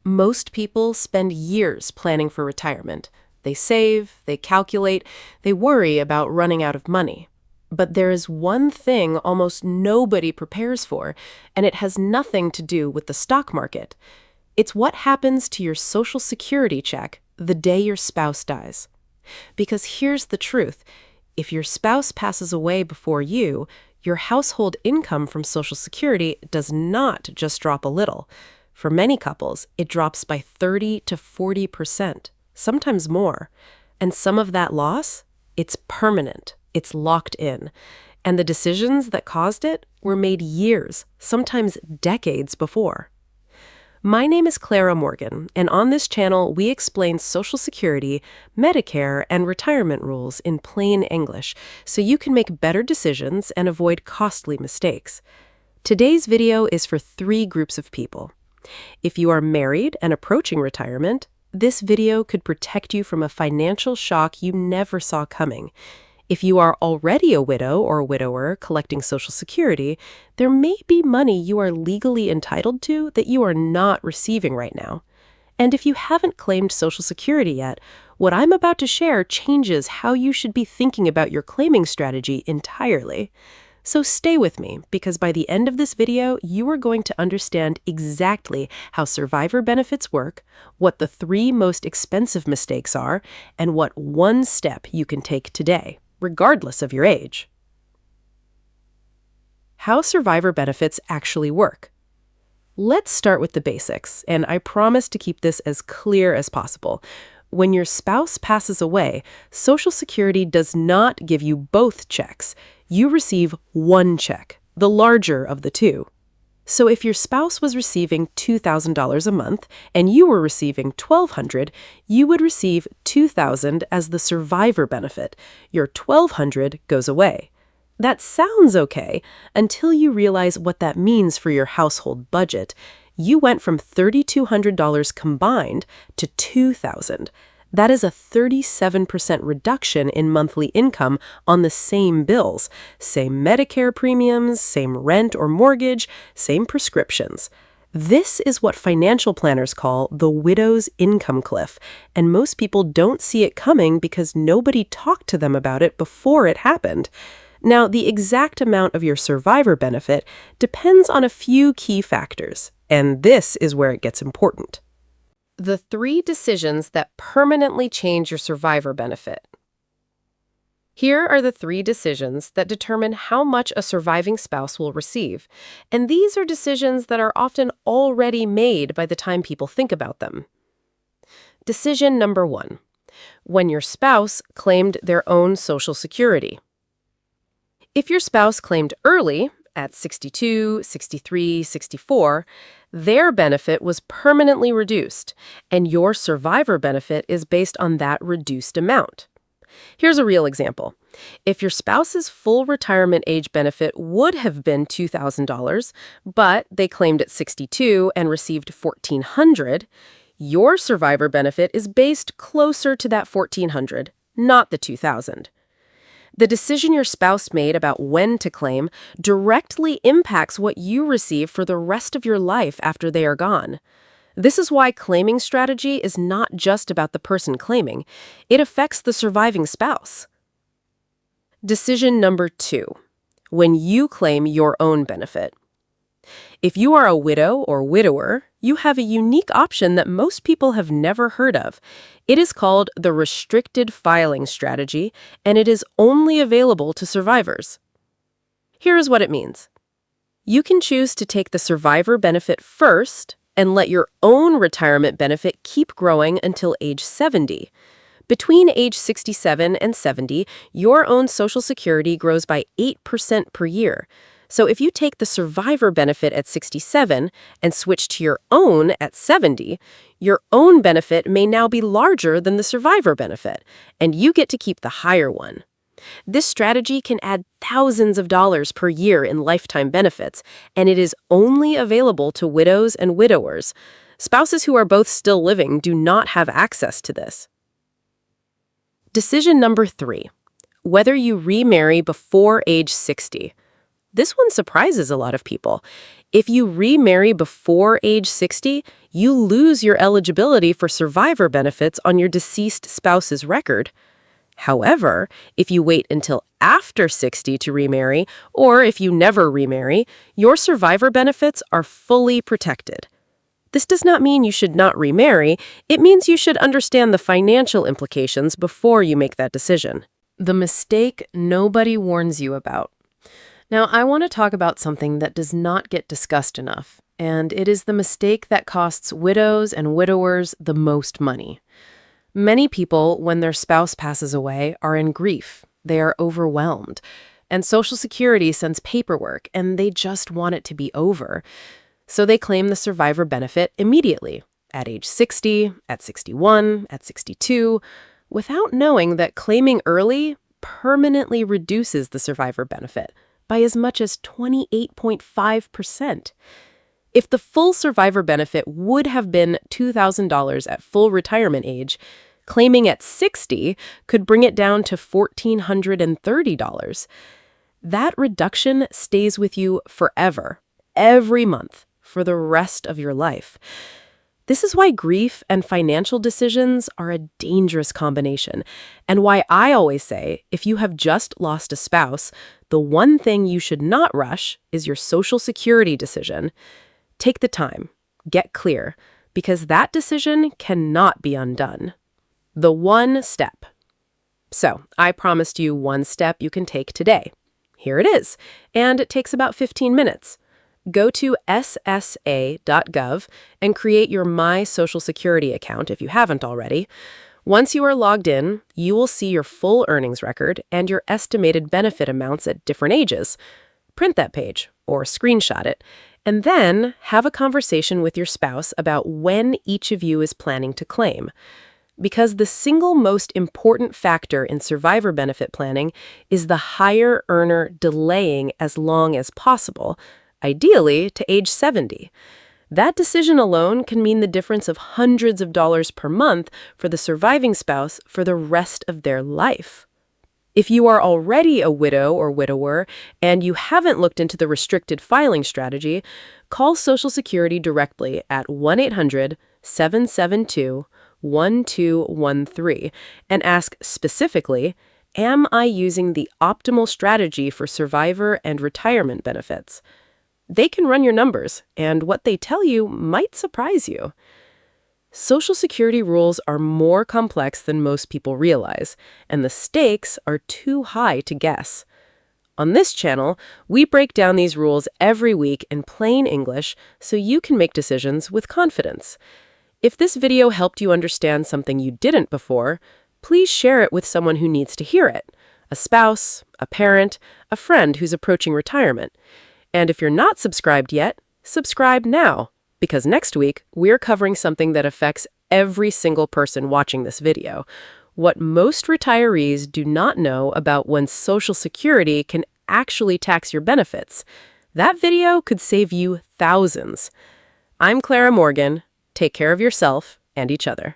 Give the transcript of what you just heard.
Most people spend years planning for retirement. They save, they calculate, they worry about running out of money. But there is one thing almost nobody prepares for, and it has nothing to do with the stock market. It's what happens to your Social Security check the day your spouse dies. Because here's the truth. If your spouse passes away before you, your household income from Social Security does not just drop a little. For many couples, it drops by 30 to 40%, sometimes more. And some of that loss, it's permanent. It's locked in. And the decisions that caused it were made years, sometimes decades before. My name is Clara Morgan, and on this channel, we explain Social Security, Medicare, and retirement rules in plain English so you can make better decisions and avoid costly mistakes. Today's video is for 3 groups of people. If you are married and approaching retirement, this video could protect you from a financial shock you never saw coming. If you are already a widow or widower collecting Social Security, there may be money you are legally entitled to that you are not receiving right now. And if you haven't claimed Social Security yet, what I'm about to share changes how you should be thinking about your claiming strategy entirely. So stay with me, because by the end of this video, you are going to understand exactly how survivor benefits work, what the 3 most expensive mistakes are, and what one step you can take today, regardless of your age. How survivor benefits actually work. Let's start with the basics, and I promise to keep this as clear as possible. When your spouse passes away, Social Security does not give you both checks. You receive one check, the larger of the 2. So if your spouse was receiving $2,000 a month and you were receiving $1,200, you would receive $2,000 as the survivor benefit. Your $1,200 goes away. That sounds okay until you realize what that means for your household budget. You went from $3,200 combined to $2,000. That is a 37% reduction in monthly income on the same bills, same Medicare premiums, same rent or mortgage, same prescriptions. This is what financial planners call the widow's income cliff, and most people don't see it coming because nobody talked to them about it before it happened. Now, the exact amount of your survivor benefit depends on a few key factors, and this is where it gets important. The 3 decisions that permanently change your survivor benefit. Here are the 3 decisions that determine how much a surviving spouse will receive, and these are decisions that are often already made by the time people think about them. Decision number 1. When your spouse claimed their own Social Security. If your spouse claimed early, at 62, 63, 64, their benefit was permanently reduced, and your survivor benefit is based on that reduced amount. Here's a real example. If your spouse's full retirement age benefit would have been $2,000, but they claimed at 62 and received $1,400, your survivor benefit is based closer to that $1,400, not the $2,000. The decision your spouse made about when to claim directly impacts what you receive for the rest of your life after they are gone. This is why claiming strategy is not just about the person claiming. It affects the surviving spouse. Decision number 2. When you claim your own benefit. If you are a widow or widower, you have a unique option that most people have never heard of. It is called the restricted filing strategy, and it is only available to survivors. Here is what it means. You can choose to take the survivor benefit first and let your own retirement benefit keep growing until age 70. Between age 67 and 70, your own Social Security grows by 8% per year. So if you take the survivor benefit at 67 and switch to your own at 70, your own benefit may now be larger than the survivor benefit, and you get to keep the higher one. This strategy can add thousands of dollars per year in lifetime benefits, and it is only available to widows and widowers. Spouses who are both still living do not have access to this. Decision number 3. Whether you remarry before age 60. This one surprises a lot of people. If you remarry before age 60, you lose your eligibility for survivor benefits on your deceased spouse's record. However, if you wait until after 60 to remarry, or if you never remarry, your survivor benefits are fully protected. This does not mean you should not remarry. It means you should understand the financial implications before you make that decision. The mistake nobody warns you about. Now, I want to talk about something that does not get discussed enough, and it is the mistake that costs widows and widowers the most money. Many people, when their spouse passes away, are in grief. They are overwhelmed. And Social Security sends paperwork, and they just want it to be over. So they claim the survivor benefit immediately, at age 60, at 61, at 62, without knowing that claiming early permanently reduces the survivor benefit by as much as 28.5%. If the full survivor benefit would have been $2,000 at full retirement age, claiming at 60 could bring it down to $1,430. That reduction stays with you forever, every month, for the rest of your life. This is why grief and financial decisions are a dangerous combination, and why I always say, if you have just lost a spouse, the one thing you should not rush is your Social Security decision. Take the time, get clear, because that decision cannot be undone. The one step. So, I promised you one step you can take today. Here it is, and it takes about 15 minutes. Go to ssa.gov and create your My Social Security account if you haven't already. Once you are logged in, you will see your full earnings record and your estimated benefit amounts at different ages. Print that page or screenshot it, and then have a conversation with your spouse about when each of you is planning to claim. Because the single most important factor in survivor benefit planning is the higher earner delaying as long as possible, ideally to age 70. That decision alone can mean the difference of hundreds of dollars per month for the surviving spouse for the rest of their life. If you are already a widow or widower and you haven't looked into the restricted filing strategy, call Social Security directly at 1-800-772-1213 and ask specifically, am I using the optimal strategy for survivor and retirement benefits? They can run your numbers, and what they tell you might surprise you. Social Security rules are more complex than most people realize, and the stakes are too high to guess. On this channel, we break down these rules every week in plain English so you can make decisions with confidence. If this video helped you understand something you didn't before, please share it with someone who needs to hear it: a spouse, a parent, a friend who's approaching retirement. And if you're not subscribed yet, subscribe now, because next week we're covering something that affects every single person watching this video: what most retirees do not know about when Social Security can actually tax your benefits. That video could save you thousands. I'm Clara Morgan. Take care of yourself and each other.